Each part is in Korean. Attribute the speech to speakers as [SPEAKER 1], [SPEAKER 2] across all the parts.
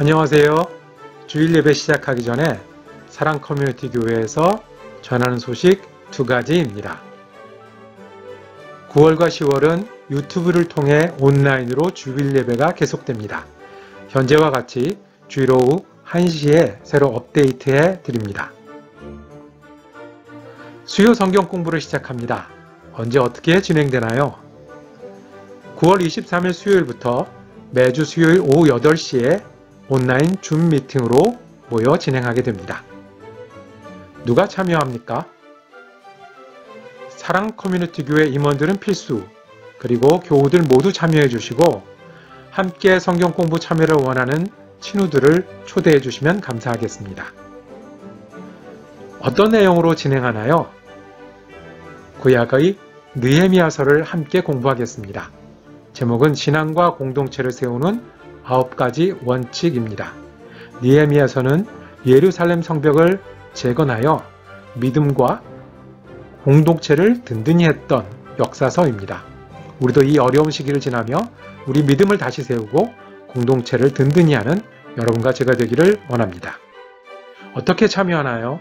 [SPEAKER 1] 안녕하세요. 주일 예배 시작하기 전에 사랑 커뮤니티 교회에서 전하는 소식 두 가지입니다. 9월과 10월은 유튜브를 통해 온라인으로 주일 예배가 계속됩니다. 현재와 같이 주일 오후 1시에 새로 업데이트해 드립니다. 수요 성경 공부를 시작합니다. 언제 어떻게 진행되나요? 9월 23일 수요일부터 매주 수요일 오후 8시에 온라인 줌 미팅으로 모여 진행하게 됩니다. 누가 참여합니까? 사랑 커뮤니티 교회 임원들은 필수, 그리고 교우들 모두 참여해 주시고 함께 성경 공부 참여를 원하는 친구들을 초대해 주시면 감사하겠습니다. 어떤 내용으로 진행하나요? 구약의 느헤미야서를 함께 공부하겠습니다. 제목은 신앙과 공동체를 세우는 9가지 원칙입니다. 느헤미야서는 예루살렘 성벽을 재건하여 믿음과 공동체를 든든히 했던 역사서입니다. 우리도 이 어려운 시기를 지나며 우리 믿음을 다시 세우고 공동체를 든든히 하는 여러분과 제가 되기를 원합니다. 어떻게 참여하나요?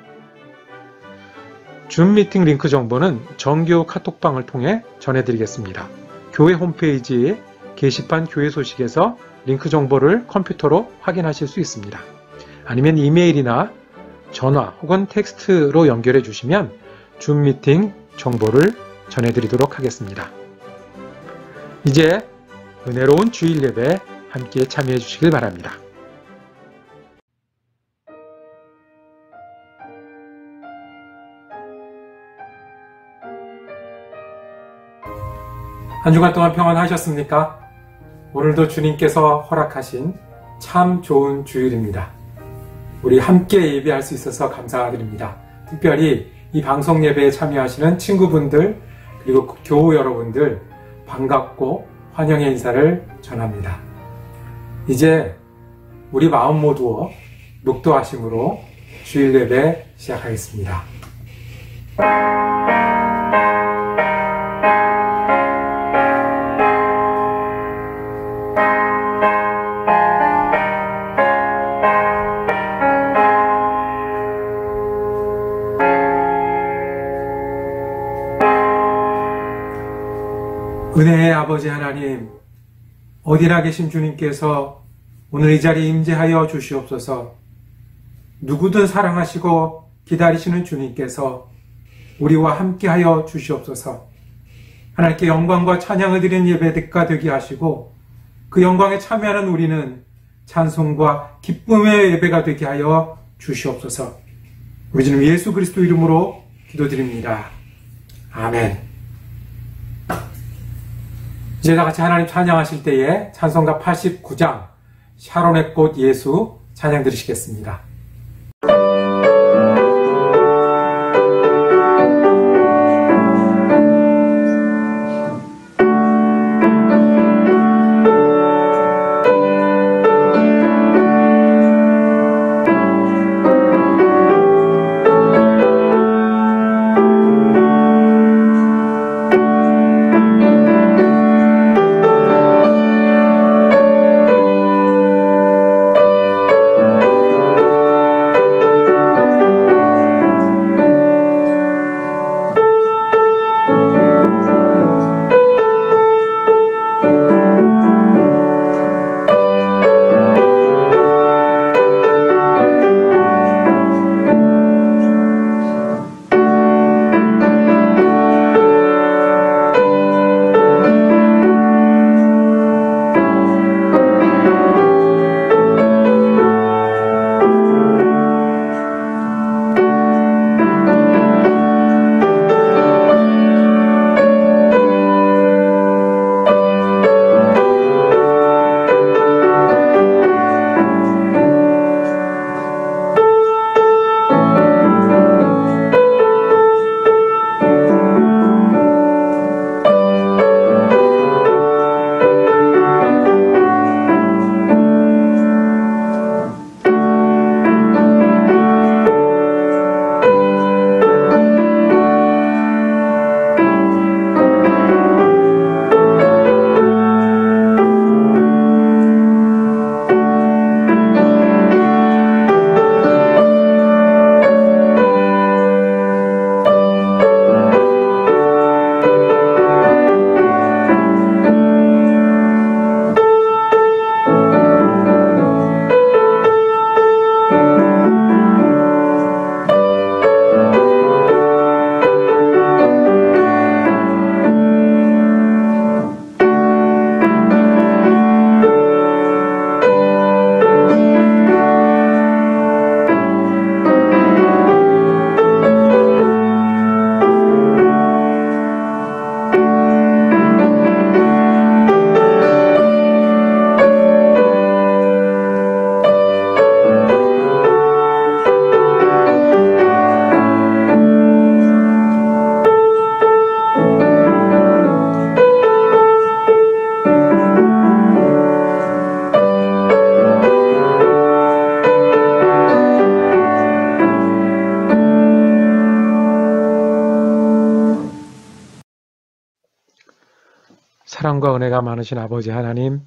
[SPEAKER 1] 줌 미팅 링크 정보는 정교 카톡방을 통해 전해드리겠습니다. 교회 홈페이지에 게시판 교회 소식에서 링크 정보를 컴퓨터로 확인하실 수 있습니다. 아니면 이메일이나 전화 혹은 텍스트로 연결해 주시면 줌 미팅 정보를 전해드리도록 하겠습니다. 이제 은혜로운 주일 예배 함께 참여해 주시길 바랍니다. 한 주간 동안 평안하셨습니까? 오늘도 주님께서 허락하신 참 좋은 주일입니다. 우리 함께 예배할 수 있어서 감사드립니다. 특별히 이 방송 예배에 참여하시는 친구분들 그리고 교우 여러분들 반갑고 환영의 인사를 전합니다. 이제 우리 마음 모두어 묵도하심으로 주일 예배 시작하겠습니다. 은혜의 아버지 하나님, 어디나 계신 주님께서 오늘 이 자리에 임재하여 주시옵소서. 누구든 사랑하시고 기다리시는 주님께서 우리와 함께하여 주시옵소서. 하나님께 영광과 찬양을 드리는 예배가 되게 하시고 그 영광에 참여하는 우리는 찬송과 기쁨의 예배가 되게 하여 주시옵소서. 우리 주님 예수 그리스도 이름으로 기도드립니다. 아멘. 이제 다 같이 하나님 찬양하실 때에 찬송가 89장 샤론의 꽃 예수 찬양 들으시겠습니다. 사랑과 은혜가 많으신 아버지 하나님,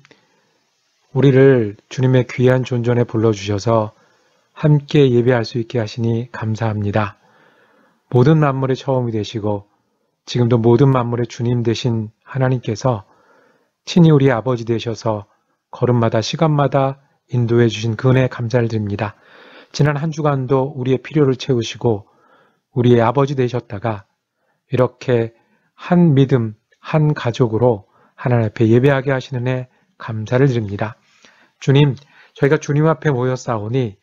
[SPEAKER 1] 우리를 주님의 귀한 존전에 불러주셔서 함께 예배할 수 있게 하시니 감사합니다. 모든 만물의 처음이 되시고 지금도 모든 만물의 주님 되신 하나님께서 친히 우리 아버지 되셔서 걸음마다 시간마다 인도해 주신 그 은혜에 감사를 드립니다. 지난 한 주간도 우리의 필요를 채우시고 우리의 아버지 되셨다가 이렇게 한 믿음, 한 가족으로 하나님 앞에 예배하게 하시는 애 감사를 드립니다. 주님, 저희가 주님 앞에 모였사오니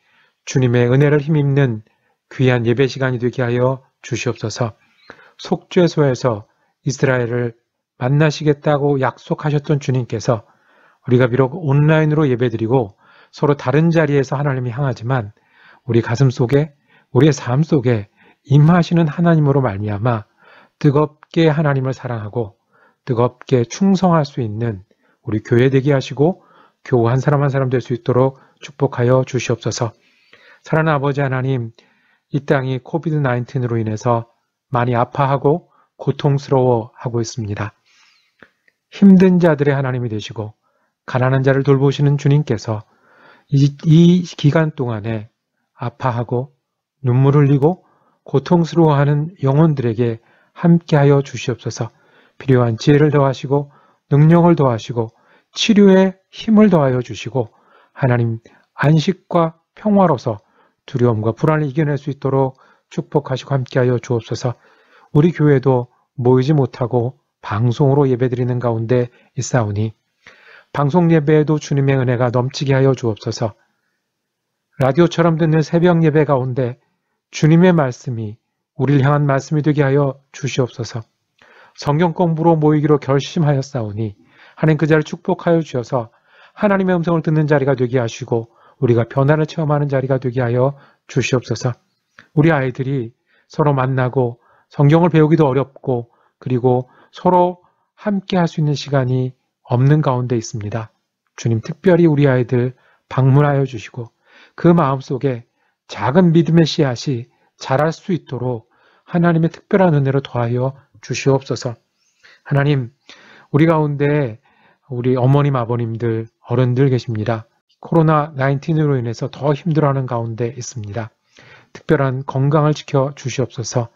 [SPEAKER 1] 주님의 은혜를 힘입는 귀한 예배 시간이 되게 하여 주시옵소서. 속죄소에서 이스라엘을 만나시겠다고 약속하셨던 주님께서 우리가 비록 온라인으로 예배드리고 서로 다른 자리에서 하나님이 향하지만 우리 가슴 속에, 우리의 삶 속에 임하시는 하나님으로 말미암아 뜨겁게 하나님을 사랑하고 뜨겁게 충성할 수 있는 우리 교회 되게 하시고 교우 한 사람 한 사람 될 수 있도록 축복하여 주시옵소서. 사랑하는 아버지 하나님, 이 땅이 코비드-19으로 인해서 많이 아파하고 고통스러워하고 있습니다. 힘든 자들의 하나님이 되시고 가난한 자를 돌보시는 주님께서 이 기간 동안에 아파하고 눈물 흘리고 고통스러워하는 영혼들에게 함께하여 주시옵소서. 필요한 지혜를 더하시고 능력을 더하시고 치료에 힘을 더하여 주시고 하나님 안식과 평화로서 두려움과 불안을 이겨낼 수 있도록 축복하시고 함께하여 주옵소서. 우리 교회도 모이지 못하고 방송으로 예배드리는 가운데 있사오니 방송 예배에도 주님의 은혜가 넘치게 하여 주옵소서. 라디오처럼 듣는 새벽 예배 가운데 주님의 말씀이 우리를 향한 말씀이 되게 하여 주시옵소서. 성경 공부로 모이기로 결심하였사오니 하나님 그 자리를 축복하여 주셔서 하나님의 음성을 듣는 자리가 되게 하시고 우리가 변화를 체험하는 자리가 되게 하여 주시옵소서. 우리 아이들이 서로 만나고 성경을 배우기도 어렵고 그리고 서로 함께 할 수 있는 시간이 없는 가운데 있습니다. 주님 특별히 우리 아이들 방문하여 주시고 그 마음속에 작은 믿음의 씨앗이 자랄 수 있도록 하나님의 특별한 은혜로 더하여 주시옵소서. 하나님, 우리 가운데 우리 어머님, 아버님들, 어른들 계십니다. 코로나19으로 인해서 더 힘들어하는 가운데 있습니다. 특별한 건강을 지켜 주시옵소서.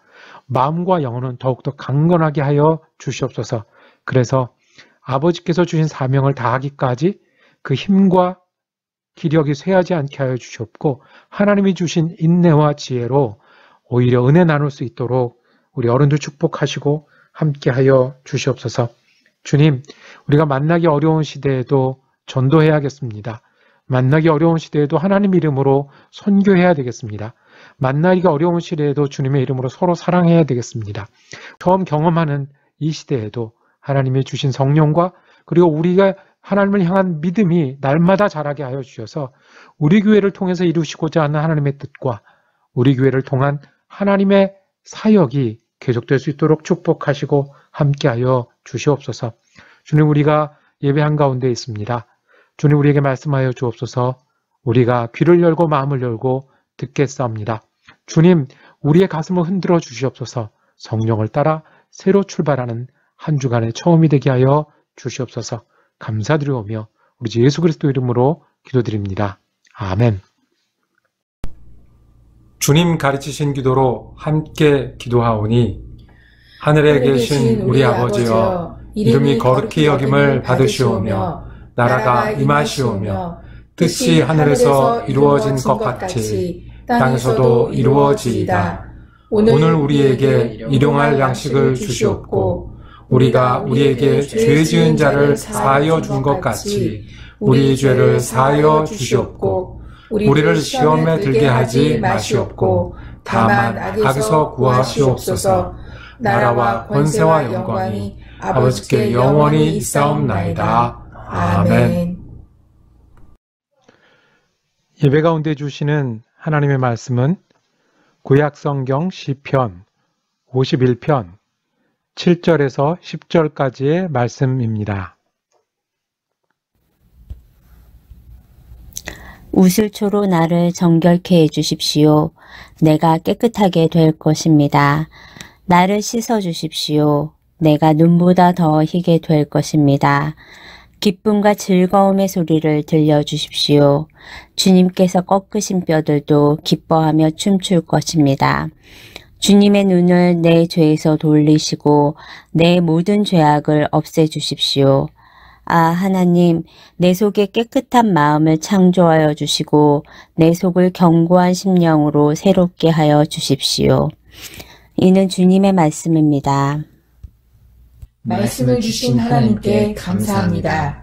[SPEAKER 1] 마음과 영혼은 더욱더 강건하게 하여 주시옵소서. 그래서 아버지께서 주신 사명을 다하기까지 그 힘과 기력이 쇠하지 않게 하여 주시옵고 하나님이 주신 인내와 지혜로 오히려 은혜 나눌 수 있도록 우리 어른들 축복하시고 함께하여 주시옵소서. 주님, 우리가 만나기 어려운 시대에도 전도해야겠습니다. 만나기 어려운 시대에도 하나님 이름으로 선교해야 되겠습니다. 만나기가 어려운 시대에도 주님의 이름으로 서로 사랑해야 되겠습니다. 처음 경험하는 이 시대에도 하나님이 주신 성령과 그리고 우리가 하나님을 향한 믿음이 날마다 자라게 하여 주셔서 우리 교회를 통해서 이루시고자 하는 하나님의 뜻과 우리 교회를 통한 하나님의 사역이 계속될 수 있도록 축복하시고 함께하여 주시옵소서. 주님, 우리가 예배한 가운데 있습니다. 주님, 우리에게 말씀하여 주옵소서. 우리가 귀를 열고 마음을 열고 듣겠사옵니다. 주님, 우리의 가슴을 흔들어 주시옵소서. 성령을 따라 새로 출발하는 한 주간의 처음이 되게 하여 주시옵소서. 감사드리오며 우리 주 예수 그리스도 이름으로 기도드립니다. 아멘. 주님 가르치신 기도로 함께 기도하오니 하늘에 계신 우리 아버지여 이름이 거룩히 여김을 받으시오며 나라가 임하시오며 뜻이 하늘에서 이루어진 것 같이 땅에서도 이루어지이다. 오늘 우리에게 일용할 양식을 주시옵고 우리가 우리에게 죄 지은 자를 사하여 준 것 같이 우리 죄를 사하여 주시옵고 우리를 시험에 들게 하지 마시옵고 다만 악에서 구하시옵소서. 나라와 권세와 영광이 아버지께 영원히 있사옵나이다. 아멘. 예배 가운데 주시는 하나님의 말씀은 구약성경 시편 51편 7절에서 10절까지의 말씀입니다.
[SPEAKER 2] 우슬초로 나를 정결케 해주십시오. 내가 깨끗하게 될 것입니다. 나를 씻어주십시오. 내가 눈보다 더 희게 될 것입니다. 기쁨과 즐거움의 소리를 들려주십시오. 주님께서 꺾으신 뼈들도 기뻐하며 춤출 것입니다. 주님의 눈을 내 죄에서 돌리시고 내 모든 죄악을 없애주십시오. 아, 하나님, 내 속에 깨끗한 마음을 창조하여 주시고 내 속을 견고한 심령으로 새롭게 하여 주십시오. 이는 주님의 말씀입니다.
[SPEAKER 3] 말씀을 주신 하나님께 감사합니다.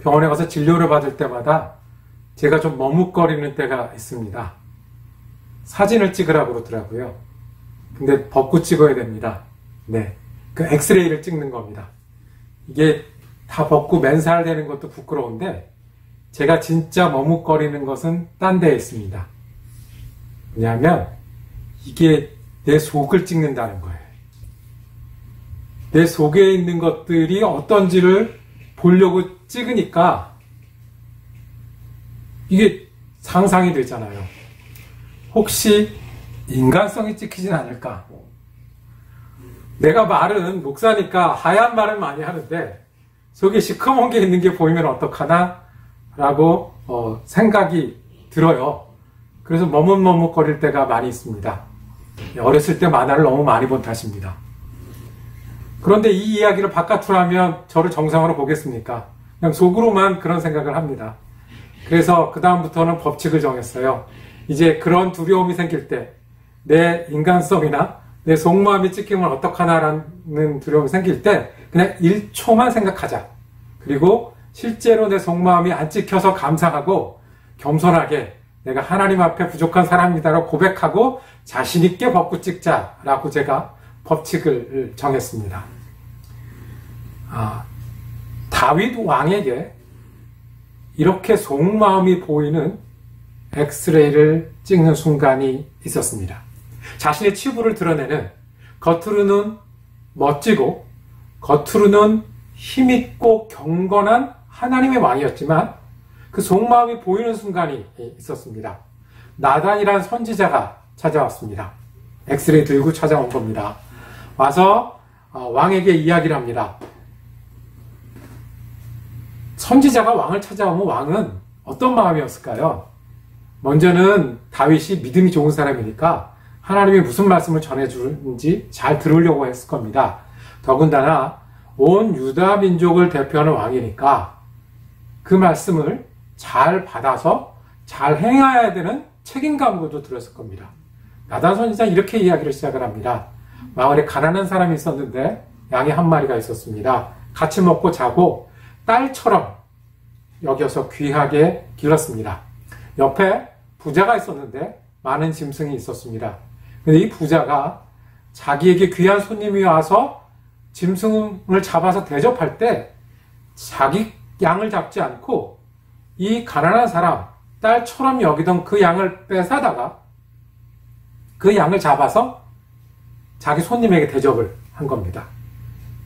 [SPEAKER 1] 병원에 가서 진료를 받을 때마다 제가 좀 머뭇거리는 때가 있습니다. 사진을 찍으라고 그러더라고요. 근데 벗고 찍어야 됩니다. 네, 그 엑스레이를 찍는 겁니다. 이게 다 벗고 맨살 되는 것도 부끄러운데 제가 진짜 머뭇거리는 것은 딴 데에 있습니다. 왜냐하면 이게 내 속을 찍는다는 거예요. 내 속에 있는 것들이 어떤지를 보려고 찍으니까 이게 상상이 되잖아요. 혹시 인간성이 찍히진 않을까? 내가 말은 목사니까 하얀 말을 많이 하는데 속에 시커먼 게 있는 게 보이면 어떡하나? 라고 생각이 들어요. 그래서 머뭇머뭇거릴 때가 많이 있습니다. 어렸을 때 만화를 너무 많이 본 탓입니다. 그런데 이 이야기를 바깥으로 하면 저를 정상으로 보겠습니까? 그냥 속으로만 그런 생각을 합니다. 그래서 그 다음부터는 법칙을 정했어요. 이제 그런 두려움이 생길 때 내 인간성이나 내 속마음이 찍히면 어떡하나라는 두려움이 생길 때 그냥 1초만 생각하자. 그리고 실제로 내 속마음이 안 찍혀서 감사하고 겸손하게 내가 하나님 앞에 부족한 사람이다라고 고백하고 자신 있게 벗고 찍자라고 제가 법칙을 정했습니다. 다윗 왕에게 이렇게 속마음이 보이는 엑스레이를 찍는 순간이 있었습니다. 자신의 치부를 드러내는 겉으로는 멋지고 겉으로는 힘있고 경건한 하나님의 왕이었지만 그 속마음이 보이는 순간이 있었습니다. 나단이란 선지자가 찾아왔습니다. 엑스레이 들고 찾아온 겁니다. 와서 왕에게 이야기를 합니다. 선지자가 왕을 찾아오면 왕은 어떤 마음이었을까요? 먼저는 다윗이 믿음이 좋은 사람이니까 하나님이 무슨 말씀을 전해주는지 잘 들으려고 했을 겁니다. 더군다나 온 유다 민족을 대표하는 왕이니까 그 말씀을 잘 받아서 잘 행해야 되는 책임감도 들었을 겁니다. 나단 선지자는 이렇게 이야기를 시작을 합니다. 마을에 가난한 사람이 있었는데 양이 한 마리가 있었습니다. 같이 먹고 자고 딸처럼 여겨서 귀하게 길렀습니다. 옆에 부자가 있었는데 많은 짐승이 있었습니다. 근데 이 부자가 자기에게 귀한 손님이 와서 짐승을 잡아서 대접할 때 자기 양을 잡지 않고 이 가난한 사람, 딸처럼 여기던 그 양을 뺏어다가 그 양을 잡아서 자기 손님에게 대접을 한 겁니다.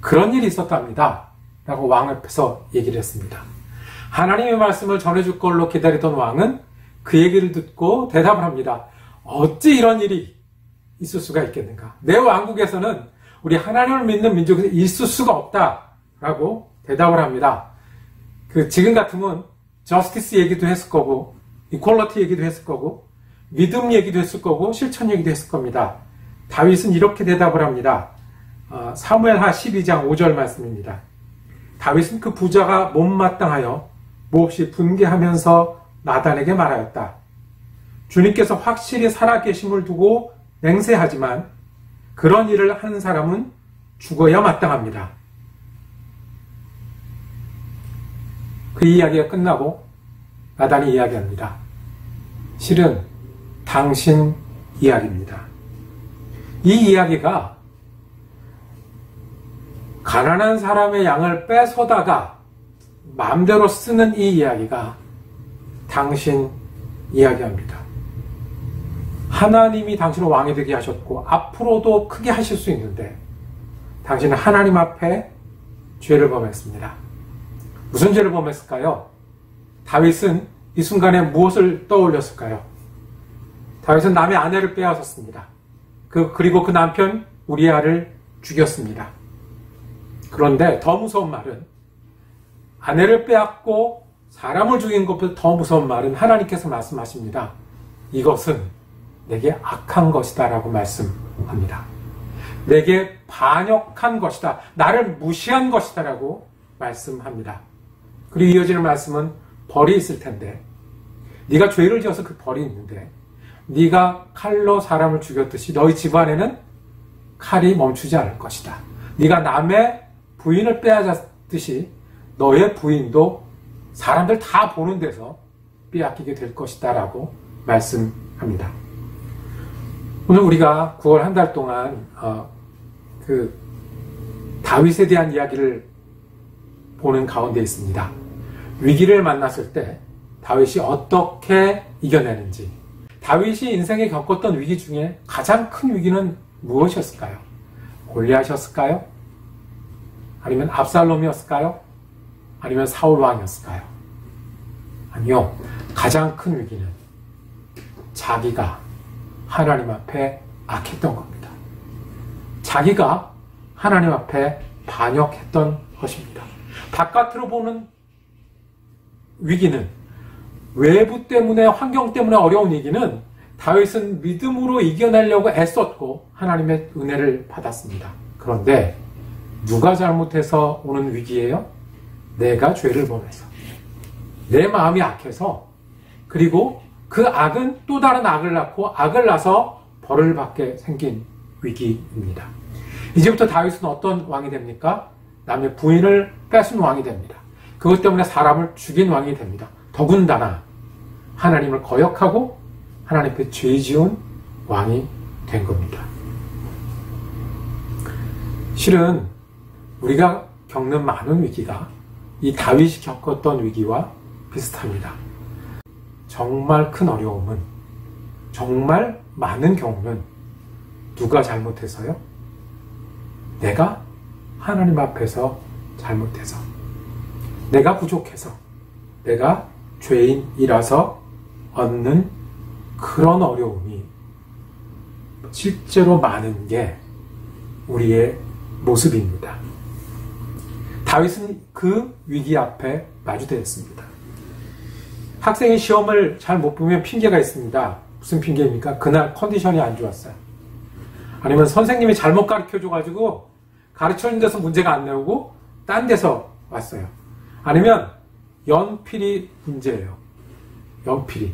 [SPEAKER 1] 그런 일이 있었답니다. 라고 왕 앞에서 얘기를 했습니다. 하나님의 말씀을 전해줄 걸로 기다리던 왕은 그 얘기를 듣고 대답을 합니다. 어찌 이런 일이 있을 수가 있겠는가? 내 왕국에서는 우리 하나님을 믿는 민족에서 있을 수가 없다라고 대답을 합니다. 지금 같으면 저스티스 얘기도 했을 거고 이퀄러티 얘기도 했을 거고 믿음 얘기도 했을 거고 실천 얘기도 했을 겁니다. 다윗은 이렇게 대답을 합니다. 사무엘하 12장 5절 말씀입니다. 다윗은 그 부자가 못마땅하여 몹시 분개하면서 나단에게 말하였다. 주님께서 확실히 살아계심을 두고 맹세하지만 그런 일을 하는 사람은 죽어야 마땅합니다. 그 이야기가 끝나고 나단이 이야기합니다. 실은 당신 이야기입니다. 이 이야기가 가난한 사람의 양을 뺏어다가 마음대로 쓰는 이 이야기가 당신 이야기합니다. 하나님이 당신을 왕이 되게 하셨고 앞으로도 크게 하실 수 있는데 당신은 하나님 앞에 죄를 범했습니다. 무슨 죄를 범했을까요? 다윗은 이 순간에 무엇을 떠올렸을까요? 다윗은 남의 아내를 빼앗았습니다. 그리고 그 남편 우리아를 죽였습니다. 그런데 더 무서운 말은 아내를 빼앗고 사람을 죽인 것보다 더 무서운 말은 하나님께서 말씀하십니다. 이것은 내게 악한 것이다 라고 말씀합니다. 내게 반역한 것이다. 나를 무시한 것이다 라고 말씀합니다. 그리고 이어지는 말씀은 벌이 있을 텐데 네가 죄를 지어서 그 벌이 있는데 네가 칼로 사람을 죽였듯이 너희 집안에는 칼이 멈추지 않을 것이다. 네가 남의 부인을 빼앗았듯이 너의 부인도 사람들 다 보는 데서 빼앗기게 될 것이다 라고 말씀합니다. 오늘 우리가 9월 한 달 동안 다윗에 대한 이야기를 보는 가운데 있습니다. 위기를 만났을 때 다윗이 어떻게 이겨내는지, 다윗이 인생에 겪었던 위기 중에 가장 큰 위기는 무엇이었을까요? 골리앗이었을까요? 아니면 압살롬이었을까요? 아니면 사울 왕이었을까요? 아니요. 가장 큰 위기는 자기가 하나님 앞에 악했던 겁니다. 자기가 하나님 앞에 반역했던 것입니다. 바깥으로 보는 위기는, 외부 때문에, 환경 때문에 어려운 위기는 다윗은 믿음으로 이겨내려고 애썼고 하나님의 은혜를 받았습니다. 그런데 누가 잘못해서 오는 위기예요? 내가 죄를 범해서, 내 마음이 악해서, 그리고 그 악은 또 다른 악을 낳고 악을 낳아서 벌을 받게 생긴 위기입니다. 이제부터 다윗은 어떤 왕이 됩니까? 남의 부인을 뺏은 왕이 됩니다. 그것 때문에 사람을 죽인 왕이 됩니다. 더군다나 하나님을 거역하고 하나님 앞에 죄 지은 왕이 된 겁니다. 실은 우리가 겪는 많은 위기가 이 다윗이 겪었던 위기와 비슷합니다. 정말 큰 어려움은, 정말 많은 경우는 누가 잘못해서요? 내가 하나님 앞에서 잘못해서, 내가 부족해서, 내가 죄인이라서 얻는 그런 어려움이 실제로 많은 게 우리의 모습입니다. 다윗은 그 위기 앞에 마주대었습니다. 학생이 시험을 잘 못 보면 핑계가 있습니다. 무슨 핑계입니까? 그날 컨디션이 안 좋았어요. 아니면 선생님이 잘못 가르쳐줘가지고 가르쳐준 데서 문제가 안 나오고 딴 데서 왔어요. 아니면 연필이 문제예요. 연필이.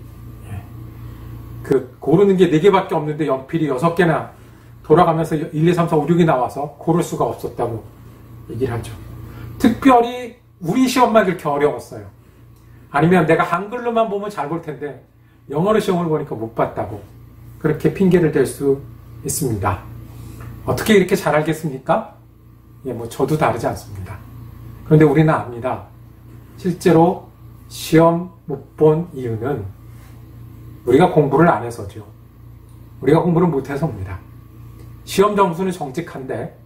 [SPEAKER 1] 고르는 게 4개밖에 없는데 연필이 6개나 돌아가면서 1, 2, 3, 4, 5, 6이 나와서 고를 수가 없었다고 얘기를 하죠. 특별히 우리 시험만 그렇게 어려웠어요. 아니면 내가 한글로만 보면 잘 볼 텐데 영어로 시험을 보니까 못 봤다고 그렇게 핑계를 댈 수 있습니다. 어떻게 이렇게 잘 알겠습니까? 저도 다르지 않습니다. 그런데 우리는 압니다. 실제로 시험 못 본 이유는 우리가 공부를 안 해서죠. 우리가 공부를 못해서입니다. 시험 점수는 정직한데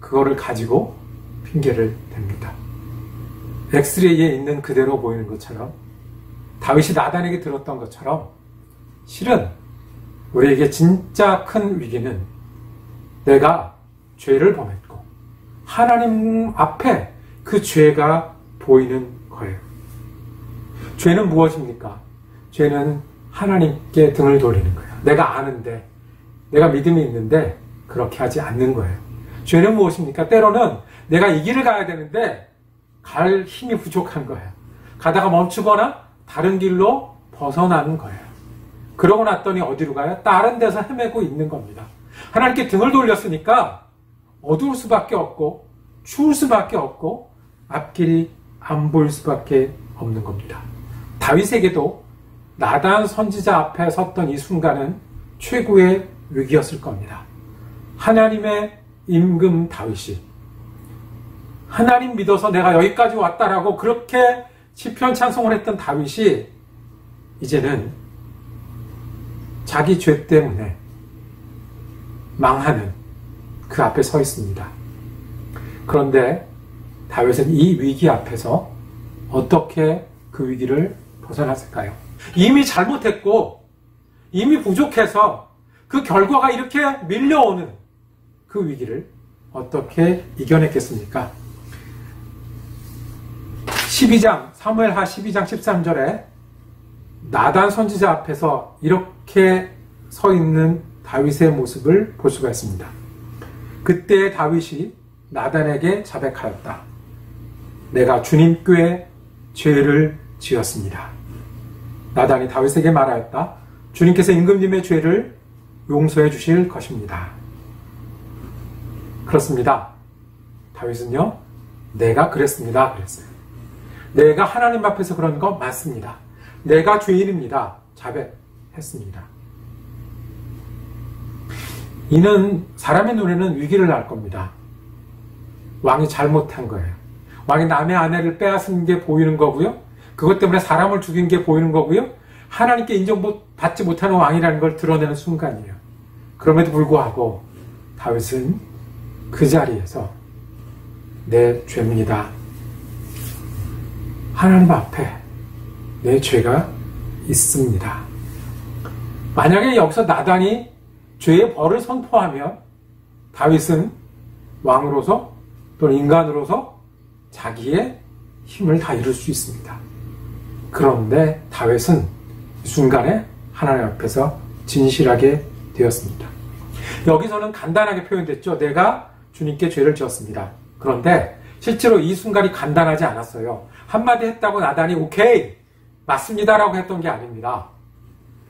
[SPEAKER 1] 그거를 가지고 핑계를 댑니다. 엑스레이에 있는 그대로 보이는 것처럼 다윗이 나단에게 들었던 것처럼 실은 우리에게 진짜 큰 위기는 내가 죄를 범했고 하나님 앞에 그 죄가 보이는 거예요. 죄는 무엇입니까? 죄는 하나님께 등을 돌리는 거예요. 내가 아는데, 내가 믿음이 있는데 그렇게 하지 않는 거예요. 죄는 무엇입니까? 때로는 내가 이 길을 가야 되는데 갈 힘이 부족한 거예요. 가다가 멈추거나 다른 길로 벗어나는 거예요. 그러고 났더니 어디로 가요? 다른 데서 헤매고 있는 겁니다. 하나님께 등을 돌렸으니까 어두울 수밖에 없고 추울 수밖에 없고 앞길이 안 보일 수밖에 없는 겁니다. 다윗에게도 나단 선지자 앞에 섰던 이 순간은 최고의 위기였을 겁니다. 하나님의 임금 다윗이 하나님 믿어서 내가 여기까지 왔다라고 그렇게 시편 찬송을 했던 다윗이 이제는 자기 죄 때문에 망하는 그 앞에 서 있습니다. 그런데 다윗은 이 위기 앞에서 어떻게 그 위기를 벗어났을까요? 이미 잘못했고 이미 부족해서 그 결과가 이렇게 밀려오는 그 위기를 어떻게 이겨냈겠습니까? 사무엘하 12장 13절에 나단 선지자 앞에서 이렇게 서 있는 다윗의 모습을 볼 수가 있습니다. 그때 다윗이 나단에게 자백하였다. 내가 주님께 죄를 지었습니다. 나단이 다윗에게 말하였다. 주님께서 임금님의 죄를 용서해 주실 것입니다. 그렇습니다. 다윗은요, 내가 그랬습니다. 그랬어요. 내가 하나님 앞에서 그런 거 맞습니다. 내가 죄인입니다. 자백했습니다. 이는 사람의 눈에는 위기를 낳을 겁니다. 왕이 잘못한 거예요. 왕이 남의 아내를 빼앗은 게 보이는 거고요. 그것 때문에 사람을 죽인 게 보이는 거고요. 하나님께 인정받지 못하는 왕이라는 걸 드러내는 순간이에요. 그럼에도 불구하고 다윗은 그 자리에서 내 죄입니다. 하나님 앞에 내 죄가 있습니다. 만약에 여기서 나단이 죄의 벌을 선포하면 다윗은 왕으로서 또는 인간으로서 자기의 힘을 다 이룰 수 있습니다. 그런데 다윗은 이 순간에 하나님 앞에서 진실하게 되었습니다. 여기서는 간단하게 표현됐죠. 내가 주님께 죄를 지었습니다. 그런데 실제로 이 순간이 간단하지 않았어요. 한마디 했다고 나단이 오케이 맞습니다라고 했던 게 아닙니다.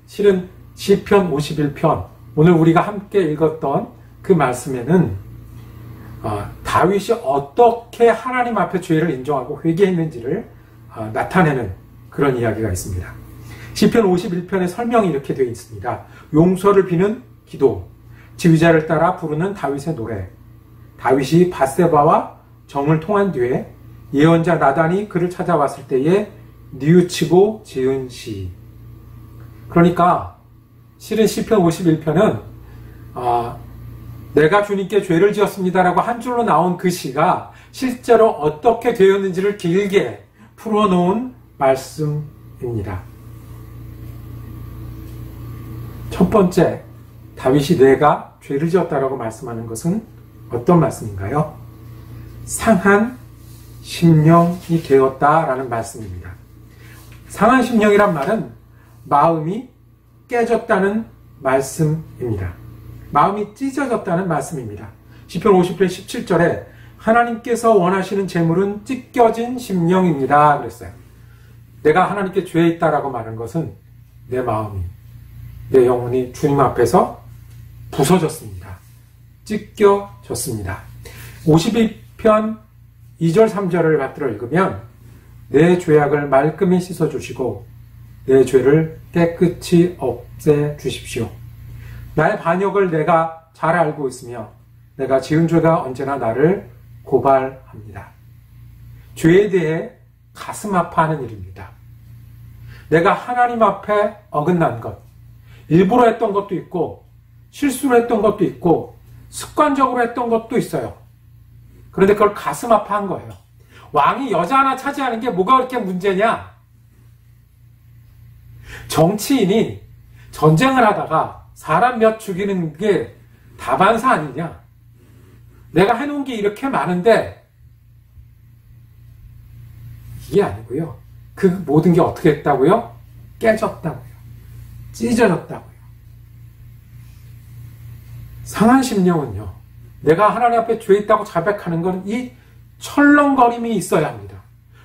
[SPEAKER 1] 실은 시편 51편 오늘 우리가 함께 읽었던 그 말씀에는 다윗이 어떻게 하나님 앞에 죄를 인정하고 회개했는지를 나타내는 그런 이야기가 있습니다. 시편 51편의 설명이 이렇게 되어 있습니다. 용서를 비는 기도, 지휘자를 따라 부르는 다윗의 노래, 다윗이 밧세바와 정을 통한 뒤에 예언자 나단이 그를 찾아왔을 때에 뉘우치고 지은 시. 그러니까 실은 시편 51편은 내가 주님께 죄를 지었습니다라고 한 줄로 나온 그 시가 실제로 어떻게 되었는지를 길게 풀어놓은 말씀입니다. 첫 번째, 다윗이 내가 죄를 지었다라고 말씀하는 것은 어떤 말씀인가요? 상한 심령이 되었다라는 말씀입니다. 상한 심령이란 말은 마음이 깨졌다는 말씀입니다. 마음이 찢어졌다는 말씀입니다. 시편 50편 17절에 하나님께서 원하시는 재물은 찢겨진 심령입니다. 그랬어요. 내가 하나님께 죄에 있다라고 말한 것은 내 마음이, 내 영혼이 주님 앞에서 부서졌습니다. 찢겨졌습니다. 52편 2절 3절을 받들어 읽으면 내 죄악을 말끔히 씻어주시고 내 죄를 깨끗이 없애 주십시오. 나의 반역을 내가 잘 알고 있으며 내가 지은 죄가 언제나 나를 고발합니다. 죄에 대해 가슴 아파하는 일입니다. 내가 하나님 앞에 어긋난 것, 일부러 했던 것도 있고 실수로 했던 것도 있고 습관적으로 했던 것도 있어요. 그런데 그걸 가슴 아파한 거예요. 왕이 여자 하나 차지하는 게 뭐가 그렇게 문제냐? 정치인이 전쟁을 하다가 사람 몇 죽이는 게 다반사 아니냐? 내가 해놓은 게 이렇게 많은데 이게 아니고요. 그 모든 게 어떻게 했다고요? 깨졌다고요. 찢어졌다고요. 상한 심령은요. 내가 하나님 앞에 죄 있다고 자백하는 건 이 철렁거림이 있어야 합니다.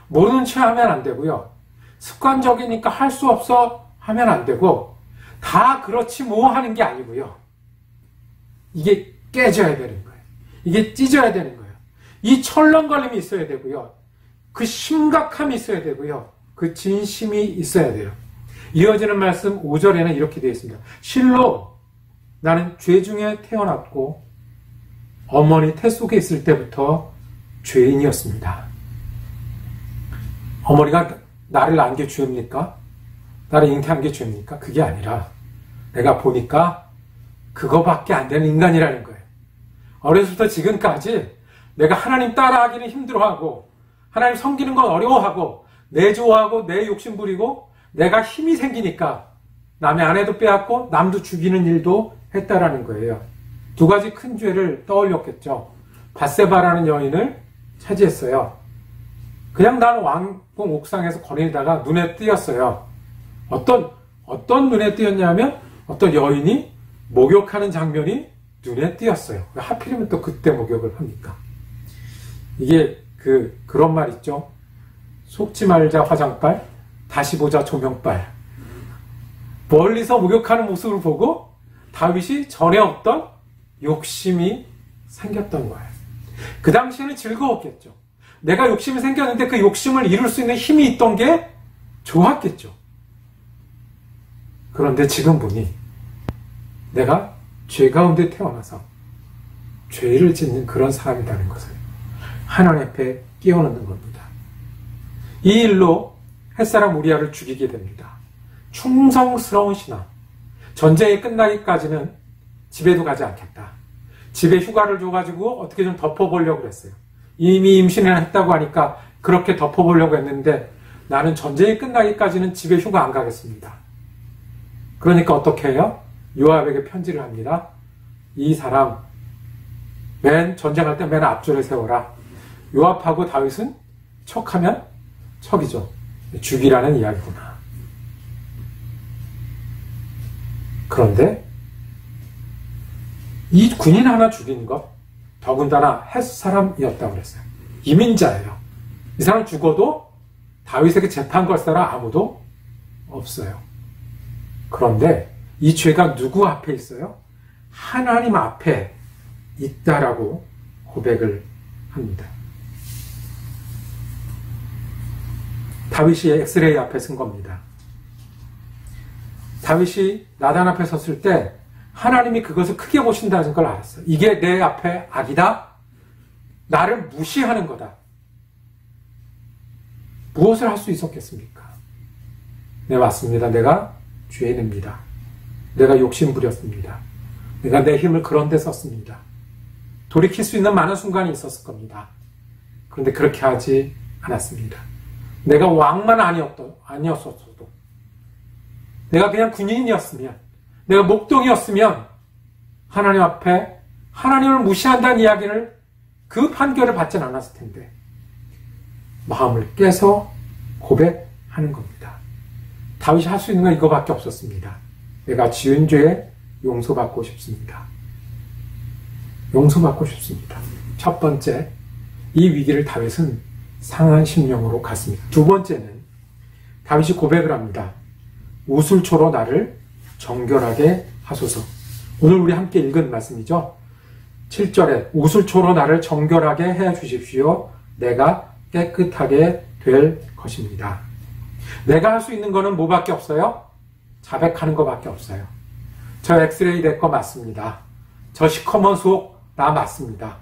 [SPEAKER 1] 모르는 체 하면 안 되고요. 습관적이니까 할 수 없어 하면 안 되고 다 그렇지 뭐 하는 게 아니고요. 이게 깨져야 되는 거예요. 이게 찢어야 되는 거예요. 이 철렁거림이 있어야 되고요. 그 심각함이 있어야 되고요. 그 진심이 있어야 돼요. 이어지는 말씀 5절에는 이렇게 되어 있습니다. 실로 나는 죄 중에 태어났고 어머니 태 속에 있을 때부터 죄인이었습니다. 어머니가 나를 낳은 게 죄입니까? 나를 잉태한 게 죄입니까? 그게 아니라 내가 보니까 그거밖에 안 되는 인간이라는 거예요. 어려서부터 지금까지 내가 하나님 따라하기는 힘들어하고 하나님 섬기는 건 어려워하고 내조하고 내 욕심 부리고 내가 힘이 생기니까 남의 아내도 빼앗고 남도 죽이는 일도 했다라는 거예요. 두 가지 큰 죄를 떠올렸겠죠. 밧세바라는 여인을 차지했어요. 그냥 난 왕궁 옥상에서 거닐다가 눈에 띄었어요. 어떤 눈에 띄었냐면 어떤 여인이 목욕하는 장면이 눈에 띄었어요. 왜 하필이면 또 그때 목욕을 합니까? 이게 그런 말 있죠. 속지 말자 화장빨, 다시 보자 조명빨. 멀리서 목욕하는 모습을 보고 다윗이 전에 없던 욕심이 생겼던 거예요. 그 당시에는 즐거웠겠죠. 내가 욕심이 생겼는데 그 욕심을 이룰 수 있는 힘이 있던 게 좋았겠죠. 그런데 지금 보니 내가 죄 가운데 태어나서 죄를 짓는 그런 사람이라는 것을 하나님 앞에 끼워넣는 겁니다. 이 일로 햇사람 우리아를 죽이게 됩니다. 충성스러운 신하. 전쟁이 끝나기까지는 집에도 가지 않겠다. 집에 휴가를 줘가지고 어떻게 좀 덮어보려고 그랬어요. 이미 임신을 했다고 하니까 그렇게 덮어보려고 했는데 나는 전쟁이 끝나기까지는 집에 휴가 안 가겠습니다. 그러니까 어떻게 해요? 요압에게 편지를 합니다. 이 사람 전쟁할 때 맨 앞줄에 세워라. 요압하고 다윗은 척하면 척이죠. 죽이라는 이야기구나. 그런데 이 군인 하나 죽인 것 더군다나 햇사람이었다고 그랬어요. 이민자예요. 이 사람 죽어도 다윗에게 재판 걸 사람 아무도 없어요. 그런데 이 죄가 누구 앞에 있어요? 하나님 앞에 있다라고 고백을 합니다. 다윗이 엑스레이 앞에 쓴 겁니다. 다윗이 나단 앞에 섰을 때 하나님이 그것을 크게 보신다는 걸 알았어요. 이게 내 앞에 악이다? 나를 무시하는 거다. 무엇을 할 수 있었겠습니까? 네, 맞습니다. 내가 죄인입니다. 내가 욕심 부렸습니다. 내가 내 힘을 그런 데 썼습니다. 돌이킬 수 있는 많은 순간이 있었을 겁니다. 그런데 그렇게 하지 않았습니다. 내가 왕만 아니었어도, 내가 그냥 군인이었으면, 내가 목동이었으면 하나님 앞에 하나님을 무시한다는 이야기를 그 판결을 받진 않았을 텐데 마음을 깨서 고백하는 겁니다. 다윗이 할 수 있는 건 이거밖에 없었습니다. 내가 지은 죄에 용서받고 싶습니다. 용서받고 싶습니다. 첫 번째, 이 위기를 다윗은 상한 심령으로 갔습니다. 두 번째는 다윗이 고백을 합니다. 우슬초로 나를 정결하게 하소서. 오늘 우리 함께 읽은 말씀이죠. 7절에 우슬초로 나를 정결하게 해 주십시오. 내가 깨끗하게 될 것입니다. 내가 할 수 있는 거는 뭐밖에 없어요? 자백하는 것밖에 없어요. 저 엑스레이 내 거 맞습니다. 저 시커먼 속 나 맞습니다.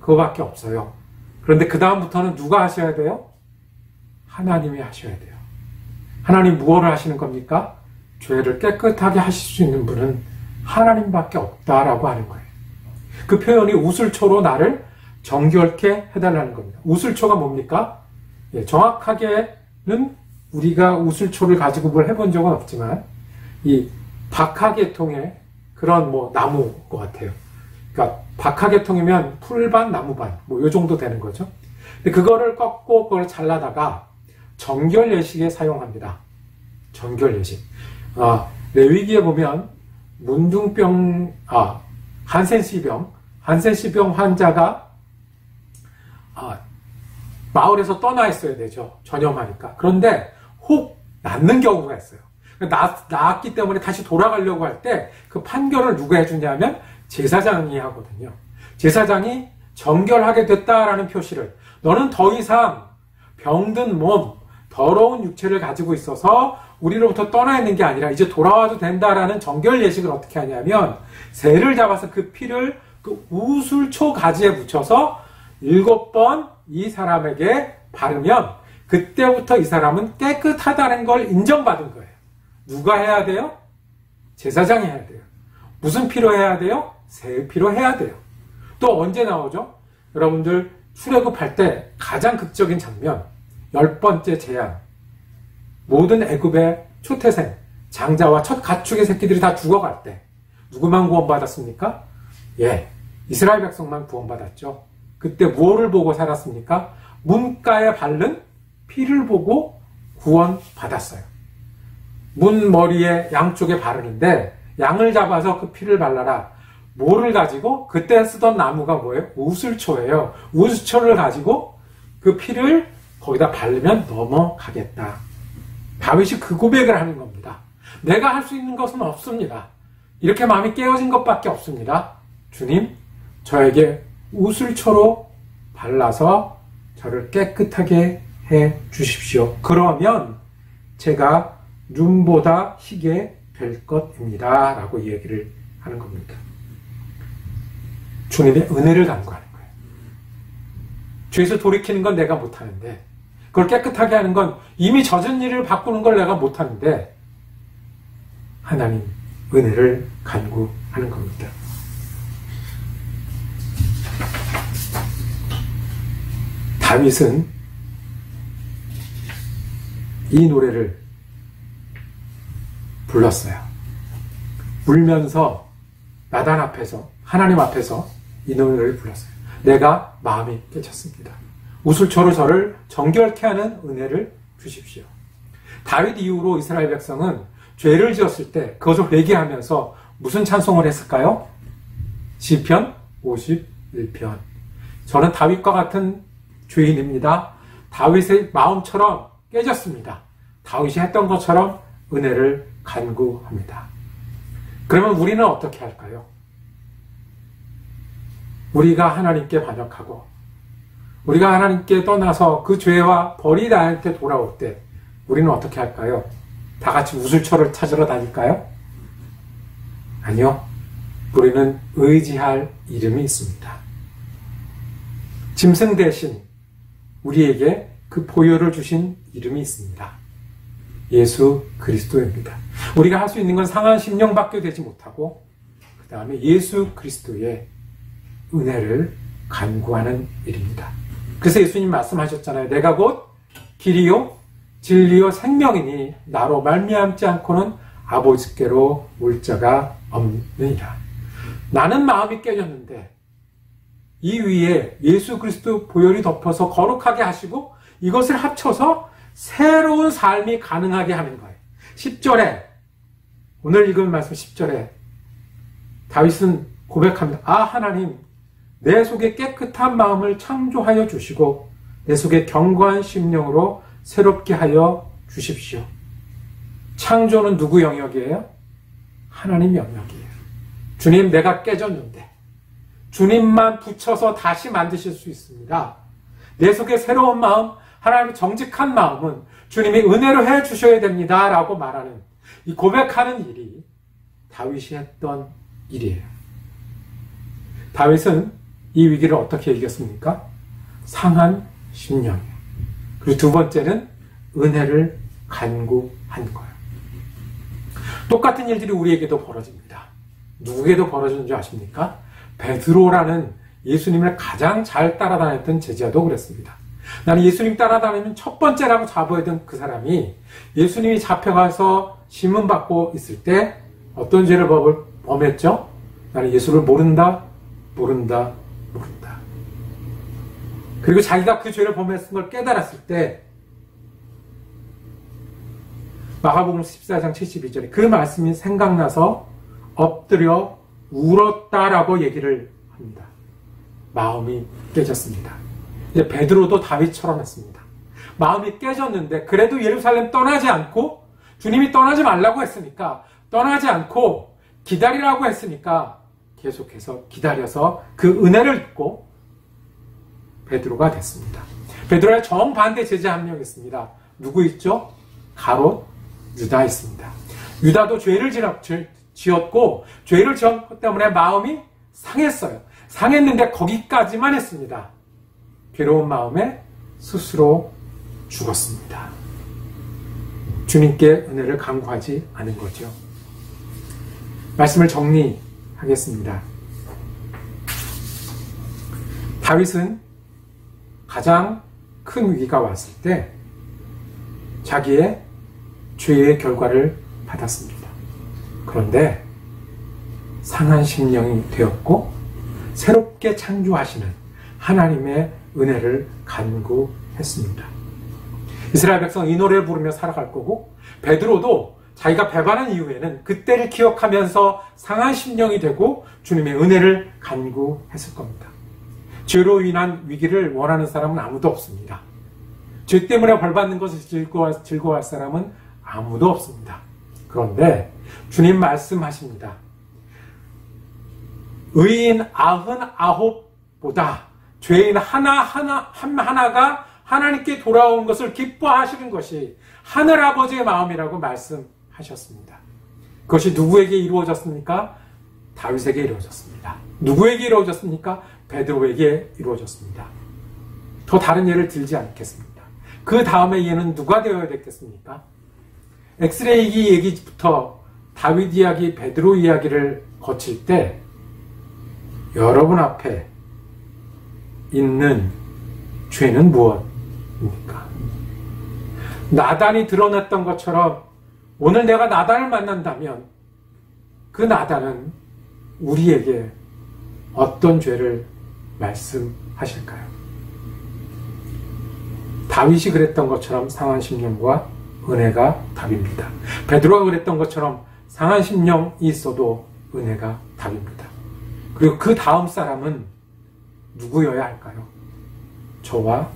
[SPEAKER 1] 그거밖에 없어요. 그런데 그 다음부터는 누가 하셔야 돼요? 하나님이 하셔야 돼요. 하나님 무엇을 하시는 겁니까? 죄를 깨끗하게 하실 수 있는 분은 하나님밖에 없다라고 하는 거예요. 그 표현이 우슬초로 나를 정결케 해달라는 겁니다. 우슬초가 뭡니까? 예, 정확하게는 우리가 우슬초를 가지고 뭘 해본 적은 없지만 이 박하계통의 그런 나무 것 같아요. 그러니까 박하계통이면 풀반, 나무반 요 정도 되는 거죠. 근데 그거를 꺾고 그걸 잘라다가 정결 예식에 사용합니다. 정결 예식. 레위기에 보면 문둥병, 한센시병 환자가 마을에서 떠나 있어야 되죠. 전염하니까. 그런데 혹 낫는 경우가 있어요. 나았기 때문에 다시 돌아가려고 할 때 그 판결을 누가 해주냐면 제사장이 하거든요. 제사장이 정결하게 됐다라는 표시를, 너는 더 이상 병든 몸, 더러운 육체를 가지고 있어서 우리로부터 떠나 있는 게 아니라 이제 돌아와도 된다라는 정결 예식을 어떻게 하냐면 새를 잡아서 그 피를 그 우슬초 가지에 묻혀서 7번 이 사람에게 바르면 그때부터 이 사람은 깨끗하다는 걸 인정받은 거예요. 누가 해야 돼요? 제사장이 해야 돼요. 무슨 피로 해야 돼요? 새 피로 해야 돼요. 또 언제 나오죠? 여러분들 출애굽할 때 가장 극적인 장면, 10번째 재앙. 모든 애굽의 초태생, 장자와 첫 가축의 새끼들이 다 죽어갈 때 누구만 구원받았습니까? 예, 이스라엘 백성만 구원받았죠. 그때 무엇을 보고 살았습니까? 문가에 바른 피를 보고 구원받았어요. 문 머리에 양쪽에 바르는데 양을 잡아서 그 피를 발라라. 뭐를 가지고? 그때 쓰던 나무가 뭐예요? 우슬초예요. 우슬초를 가지고 그 피를 거기다 바르면 넘어가겠다. 다윗이 그 고백을 하는 겁니다. 내가 할 수 있는 것은 없습니다. 이렇게 마음이 깨어진 것밖에 없습니다. 주님, 저에게 우슬초로 발라서 저를 깨끗하게 해 주십시오. 그러면 제가 눈보다 희게 될 것입니다. 라고 얘기를 하는 겁니다. 주님의 은혜를 간구하는 거예요. 죄에서 돌이키는 건 내가 못하는데, 그걸 깨끗하게 하는 건 이미 젖은 일을 바꾸는 걸 내가 못하는데, 하나님 은혜를 간구하는 겁니다. 다윗은 이 노래를 불렀어요. 울면서 나단 앞에서, 하나님 앞에서 이 노래를 불렀어요. 내가 마음이 깨졌습니다. 우슬초로 저를 정결케 하는 은혜를 주십시오. 다윗 이후로 이스라엘 백성은 죄를 지었을 때 그것을 회개하면서 무슨 찬송을 했을까요? 시편 51편. 저는 다윗과 같은 죄인입니다. 다윗의 마음처럼 깨졌습니다. 다윗이 했던 것처럼 은혜를 간구합니다. 그러면 우리는 어떻게 할까요? 우리가 하나님께 반역하고 우리가 하나님께 떠나서 그 죄와 벌이 나한테 돌아올 때 우리는 어떻게 할까요? 다 같이 우슬초를 찾으러 다닐까요? 아니요. 우리는 의지할 이름이 있습니다. 짐승 대신 우리에게 그 보혈을 주신 이름이 있습니다. 예수 그리스도입니다. 우리가 할 수 있는 건 상한 심령밖에 되지 못하고 그 다음에 예수 그리스도의 은혜를 간구하는 일입니다. 그래서 예수님 말씀하셨잖아요. 내가 곧 길이요 진리요 생명이니 나로 말미암지 않고는 아버지께로 올 자가 없느니라. 나는 마음이 깨졌는데 이 위에 예수 그리스도 보혈이 덮어서 거룩하게 하시고 이것을 합쳐서 새로운 삶이 가능하게 하는 거예요. 10절에 오늘 읽은 말씀 10절에 다윗은 고백합니다. 아 하나님, 내 속에 깨끗한 마음을 창조하여 주시고 내 속에 견고한 심령으로 새롭게 하여 주십시오. 창조는 누구 영역이에요? 하나님 영역이에요. 주님, 내가 깨졌는데 주님만 붙여서 다시 만드실 수 있습니다. 내 속에 새로운 마음, 하나님의 정직한 마음은 주님이 은혜로 해 주셔야 됩니다. 라고 말하는 이 고백하는 일이 다윗이 했던 일이에요. 다윗은 이 위기를 어떻게 이겼습니까? 상한 심령이에요. 그리고 두 번째는 은혜를 간구한 거예요. 똑같은 일들이 우리에게도 벌어집니다. 누구에게도 벌어지는 줄 아십니까? 베드로라는 예수님을 가장 잘 따라다녔던 제자도 그랬습니다. 나는 예수님 따라다니면 첫 번째라고 자부했던 그 사람이 예수님이 잡혀가서 심문받고 있을 때 어떤 죄를 범했죠? 나는 예수를 모른다. 그리고 자기가 그 죄를 범했은 걸 깨달았을 때 마가복음 14장 72절에 그 말씀이 생각나서 엎드려 울었다라고 얘기를 합니다. 마음이 깨졌습니다. 이제 베드로도 다윗처럼 했습니다. 마음이 깨졌는데 그래도 예루살렘 떠나지 않고 주님이 떠나지 말라고 했으니까 떠나지 않고 기다리라고 했으니까 계속해서 기다려서 그 은혜를 입고 베드로가 됐습니다. 베드로의 정반대 제자 한 명 있습니다. 누구 있죠? 가롯 유다 있습니다. 유다도 죄를 지었고 죄를 지었기 때문에 마음이 상했어요. 상했는데 거기까지만 했습니다. 괴로운 마음에 스스로 죽었습니다. 주님께 은혜를 간구하지 않은 거죠. 말씀을 정리하겠습니다. 다윗은 가장 큰 위기가 왔을 때 자기의 죄의 결과를 받았습니다. 그런데 상한 심령이 되었고 새롭게 창조하시는 하나님의 은혜를 간구했습니다. 이스라엘 백성 이 노래를 부르며 살아갈 거고 베드로도 자기가 배반한 이후에는 그때를 기억하면서 상한 심령이 되고 주님의 은혜를 간구했을 겁니다. 죄로 인한 위기를 원하는 사람은 아무도 없습니다. 죄 때문에 벌받는 것을 즐거워할 사람은 아무도 없습니다. 그런데 주님 말씀하십니다. 의인 99보다 죄인 하나가 하나님께 돌아온 것을 기뻐하시는 것이 하늘아버지의 마음이라고 말씀하셨습니다. 그것이 누구에게 이루어졌습니까? 다윗에게 이루어졌습니다. 누구에게 이루어졌습니까? 베드로에게 이루어졌습니다. 더 다른 예를 들지 않겠습니다. 그 다음에 얘는 누가 되어야 됐겠습니까? 엑스레이 얘기부터 다윗 이야기, 베드로 이야기를 거칠 때 여러분 앞에 있는 죄는 무엇입니까? 나단이 드러냈던 것처럼 오늘 내가 나단을 만난다면 그 나단은 우리에게 어떤 죄를 말씀하실까요? 다윗이 그랬던 것처럼 상한 심령과 은혜가 답입니다. 베드로가 그랬던 것처럼 상한 심령이 있어도 은혜가 답입니다. 그리고 그 다음 사람은 누구여야 할까요? 저와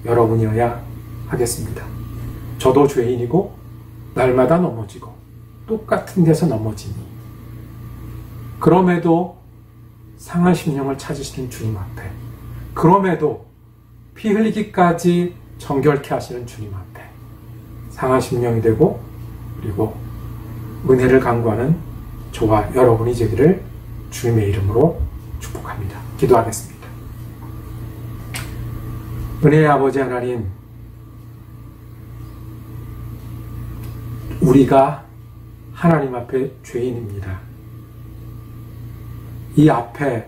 [SPEAKER 1] 여러분이어야 하겠습니다. 저도 죄인이고 날마다 넘어지고 똑같은 데서 넘어지니 그럼에도 상한 심령을 찾으시는 주님 앞에 그럼에도 피 흘리기까지 정결케 하시는 주님 앞에 상한 심령이 되고 그리고 은혜를 간구하는 저와 여러분이 되기를 주님의 이름으로 축복합니다. 기도하겠습니다. 은혜의 아버지 하나님, 우리가 하나님 앞에 죄인입니다. 이 앞에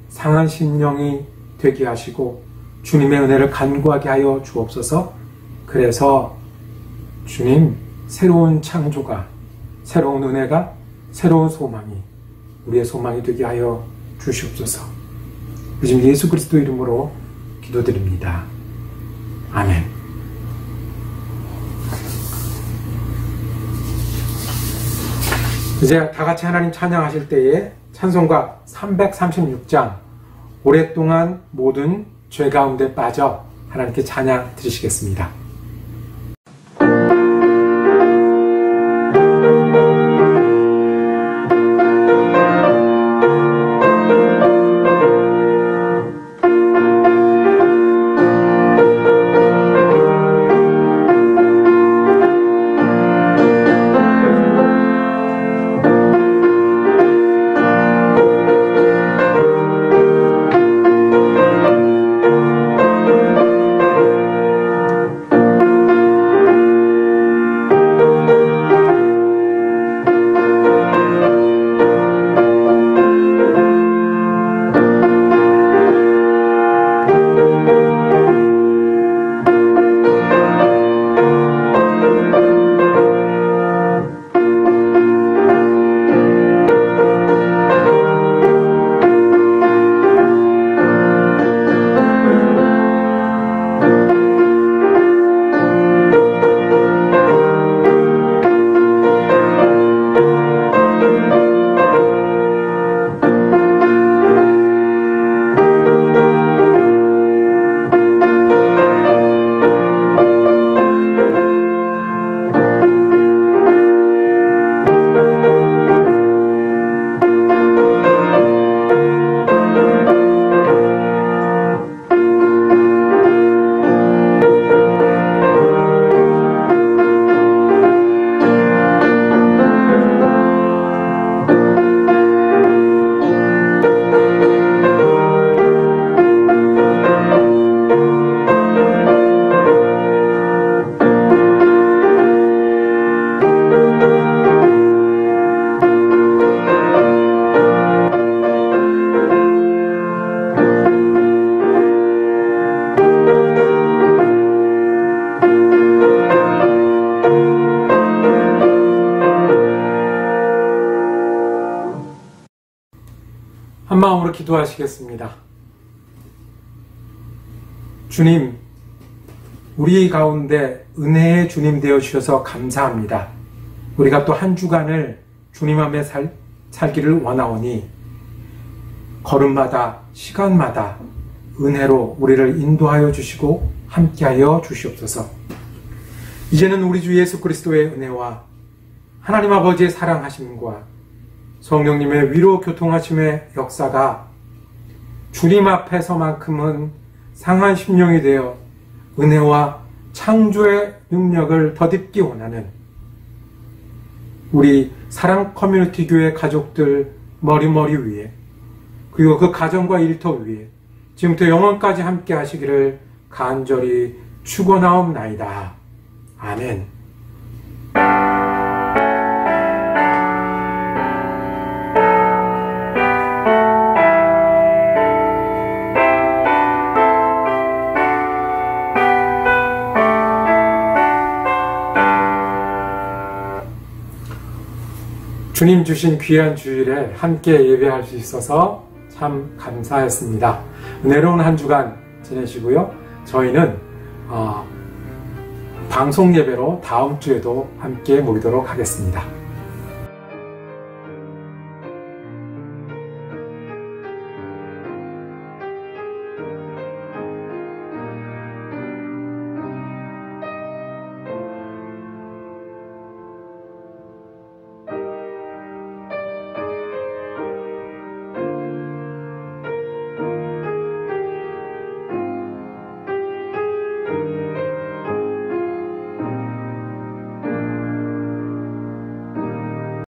[SPEAKER 1] 상한 심령이 되게 하시고 주님의 은혜를 간구하게 하여 주옵소서. 그래서 주님, 새로운 창조가 새로운 은혜가, 새로운 소망이 우리의 소망이 되게 하여 주시옵소서. 요즘 예수 그리스도 이름으로 기도드립니다. 아멘. 이제 다 같이 하나님 찬양하실 때에 찬송가 336장 오랫동안 모든 죄 가운데 빠져 하나님께 찬양 드리시겠습니다. 한 마음으로 기도하시겠습니다. 주님, 우리 가운데 은혜의 주님 되어 주셔서 감사합니다. 우리가 또 한 주간을 주님 앞에 살기를 원하오니 걸음마다 시간마다 은혜로 우리를 인도하여 주시고 함께하여 주시옵소서. 이제는 우리 주 예수 그리스도의 은혜와 하나님 아버지의 사랑하심과 성령님의 위로 교통하심의 역사가 주님 앞에서만큼은 상한 심령이 되어 은혜와 창조의 능력을 덧입기 원하는 우리 사랑 커뮤니티 교회 가족들 머리머리 위에, 그리고 그 가정과 일터 위에 지금부터 영원까지 함께 하시기를 간절히 축원하옵나이다. 아멘. 주님 주신 귀한 주일에 함께 예배할 수 있어서 참 감사했습니다. 은혜로운 한 주간 지내시고요. 저희는 방송 예배로 다음 주에도 함께 모이도록 하겠습니다.